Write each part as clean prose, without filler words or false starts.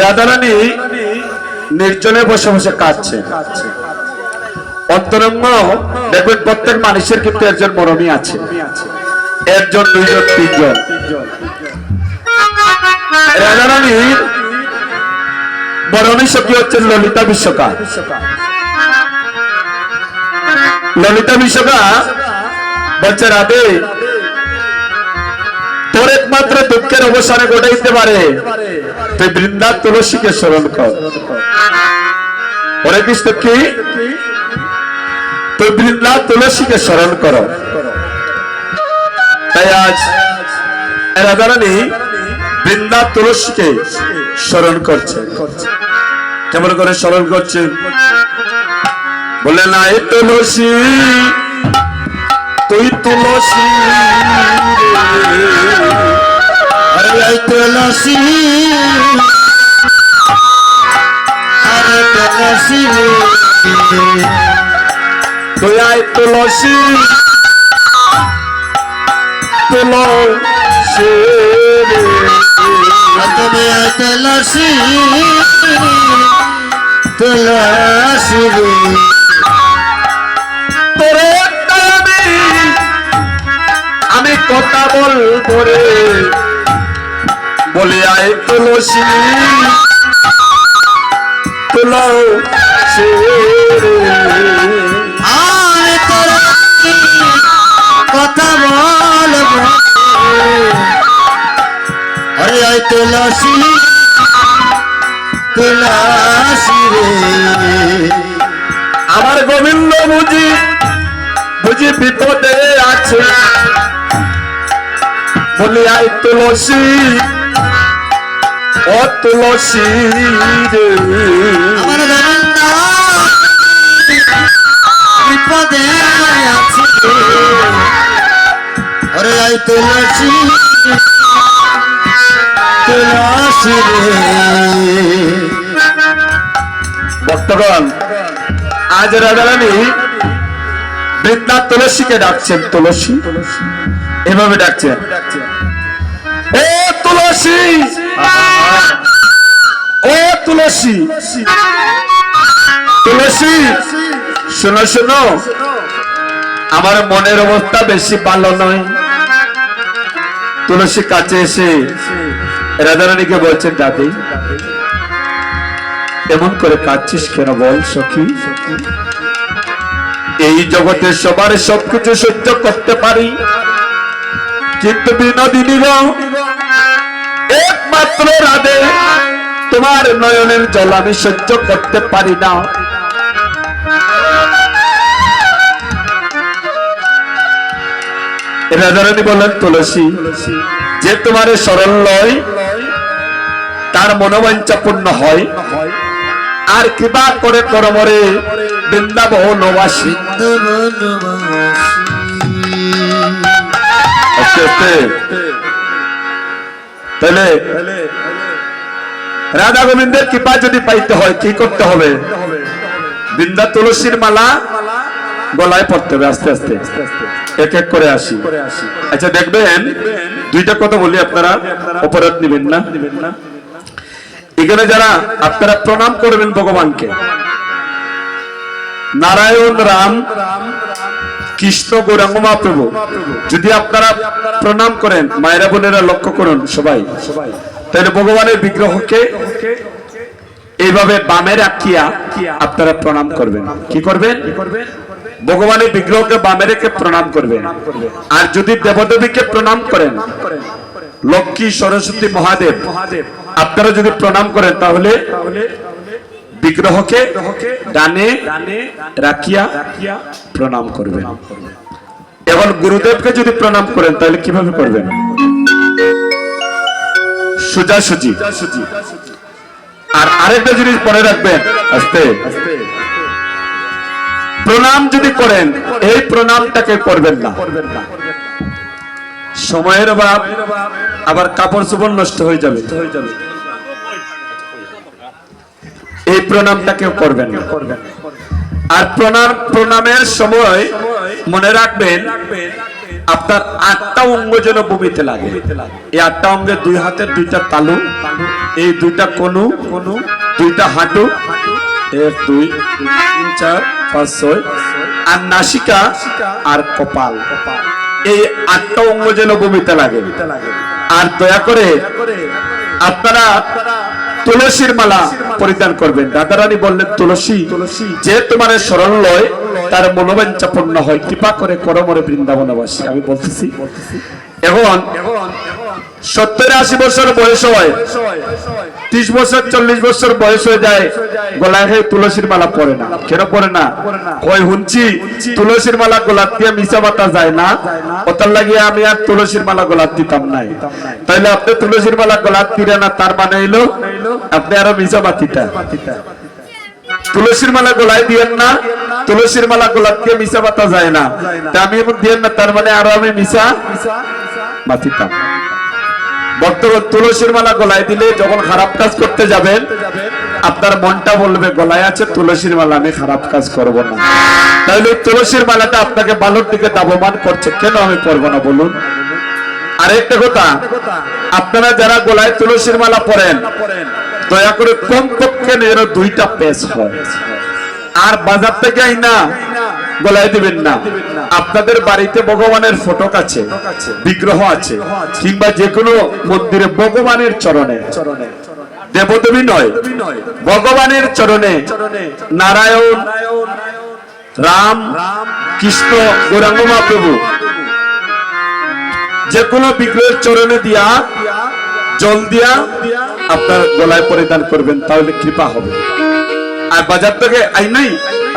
রাধারানী নির্জনে বসে বসে কাঁদছে। অন্তরঙ্গ দেখবেন প্রত্যেক মানুষের কিন্তু একজন মরমী আছে, একজন, দুইজন, তিনজন। রাধারানীর মরমী সখী হচ্ছেন ললিতা বিশ্বকা। ললিতা বিশ্বকা বলছে, রাধে তোর একমাত্র দুঃখের অবসানে ঘটাইতে পারে তুই বৃন্দা তুলসীকে স্মরণ কর। হরে কৃষ্ণ কি? তুই বৃন্দা তুলসীকে স্মরণ কর। তাই আজ রাধারানী বৃন্দা তুলসীকে স্মরণ করছে। কেমন করে স্মরণ করছে? বলে না, এই তুলসী তুই তুলসী, अरे आई तुलसी, अरे तुलसी তুই আয় তুলসী, তুলসী তুমি आई तुलसी, तुलसी তোরে আমি কথা বলবো রে, বলে আয় তুলসী, তুলসী आए तुलसी कथा बोलबो, अरे आई तुलसी, तुलसी আমার গোবিন্দ বুঝি বুঝি বিপদে আছে, বলি আয় তুলসী, ও তুলসী রে, আমার গোবিন্দ বিপদে আছে, अरे आई तुलसी, तुलसी ভক্তগণ আজ রাধারানী বৃন্দা তুলসীকে ডাকছেন। তুলসী এভাবে ডাকছেন, ও তুলসী, ও তুলসী, তুলসী শোনো শোনো, আমার মনের অবস্থা বেশি ভালো নয়। তুলসী কাছে এসে রাধারানীকে বলছেন, দাদি এমন করে কাঁদছিস কেন বল সখী? এই জগতে সবার সবকিছু সহ্য করতে পারি, কিন্তু বিনোদিনী একমাত্র রাধে তোমার নয়নের জল আমি সহ্য করতে পারি না। রাধারানী বলেন, তুলসী যে তোমার সরল লয় তার মনোবাঞ্ছা পূর্ণ হয়, আর কৃপা করে করমরে বৃন্দাবনবাসী। তাহলে রাধা গোবিন্দের কৃপা যদি পাইতে হয় কি করতে হবে? বৃন্দা তুলসীর মালা গলায় পড়তে হবে। আস্তে আস্তে এক এক করে আসি। আচ্ছা দেখবেন, দুইটা কথা বলি, আপনারা অপরাধ নেবেন না। এখানে যারা আপনারা প্রণাম করবেন ভগবানকে, নারায়ণ, রাম, কৃষ্ণ, গৌরাঙ্গ মহাপ্রভু, যদি আপনারা প্রণাম করেন, মায়েরা বোনেরা লক্ষ্য করুন সবাই, তাহলে ভগবানের বিগ্রহকে এইভাবে বামে রাখিয়া আপনারা প্রণাম করবেন। কি করবেন? ভগবানের বিগ্রহকে বামে রেখে প্রণাম করবেন। আর যদি দেবদেবীকে প্রণাম করেন, লক্ষ্মী, সরস্বতী, মহাদেব, আপনারা যদি প্রণাম করেন তাহলে বিগ্রহকে ডানে রাখিয়া প্রণাম করবেন। এখন গুরুদেবকে যদি প্রণাম করেন তাহলে কিভাবে করবেন? সোজাসুজি। আর আরেকটা জিনিস পরে রাখবেন, আস্তে প্রণাম যদি করেন এই প্রণামটাকে করবেন না। সময়ের অভাব, আবার কাপড় চোপড় নষ্ট হয়ে যাবে, এই প্রণামটাকেও করবেন না। আর প্রণামের সময় মনে রাখবেন আপনার 8টা অঙ্গ যেন ভূমিতে লাগে। এই 8টা অঙ্গে 2 হাতের 2টা তালু এই দুইটা কনু, দুইটা হাঁটু, 1 2 3 4 5 6, আর নাসিকা আর কপাল, এই 8টা অঙ্গ যেন ভূমিতে লাগে। আর দয়া করে আপনারা তুলসীর মালা পরিধান করবেন। দাদারানী বললেন, তুলসী যে তোমার স্মরণ লয় তার মনোবাঞ্ছা পূর্ণ হয়, কৃপা করে করমরে বৃন্দাবনবাসী। আমি বলতেছি এখন 70-80 বছর বয়স হয়, 30 বছর 40 বছর বয়স হয়ে যায়, গলায় তুলসীর মালা পরে না। কেন পরে না? কই শুনছি তুলসীর মালা গলাত দিয়ে মিশা বাতা যায় না, ওটার লাগিয়ে আমি আর তুলসীর মালা গলাত দিতাম নাই। তাইলে আপনি তুলসীর মালা গলাত দিলে না, তার মানে হইলো আপনি আরো মিশা বাতিটা। তুলসীর মালা গলায় দিয়েন না, তুলসীর মালা গলাত দিয়ে মিশা বাতা যায় না, তা আমি দিয়েন না, তার মানে আরো আমি মিশা বাতিতাম। বর্তমান তুলসীর মালা গলায় দিলে যখন খারাপ কাজ করতে যাবেন, আপনার মনটা বলবে গলায় আছে তুলসীর মালা, আমি খারাপ কাজ করব না। তাহলে তুলসীর মালাটা আপনাকে ভালোর দিকে দাবমান করছে, কেন আমি করবো না বলুন? আরেকটা কথা, আপনারা যারা গলায় তুলসীর মালা পরেন, দয়া করে কমপক্ষে এর 2টা পেজ হয়। আর বাজার থেকে আইনা গলায় দিবেন না। আপনাদের বাড়িতে ভগবানের ফটো আছে, বিগ্রহ আছে, কিংবা যে কোনো মন্দিরে ভগবানের চরণে, দেবদেবী নয়, ভগবানের চরণে নারায়ণ, রাম, কৃষ্ণ, গৌরাঙ্গ মহাপ্রভু যে কোনো বিগ্রহের চরণে দিয়া জল দিয়া আপনার গলায় পরিধান করবেন, তাহলে কৃপা হবে। আর বাজার থেকে আই নাই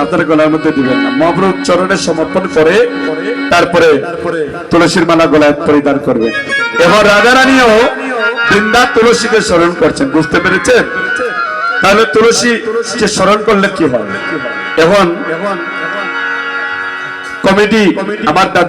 আপনার গলার মধ্যে দিবেন না। মহাপ্রভুর চরণে সমর্পণ করে তারপরে তুলসীর মালা গলায় পরিধান করবেন। এবার রাজারানীও বৃন্দা তুলসীকে স্মরণ করছেন, বুঝতে পেরেছেন? তাহলে তুলসীকে স্মরণ করলে কি হয়? এখন কমিটি আমার দাদা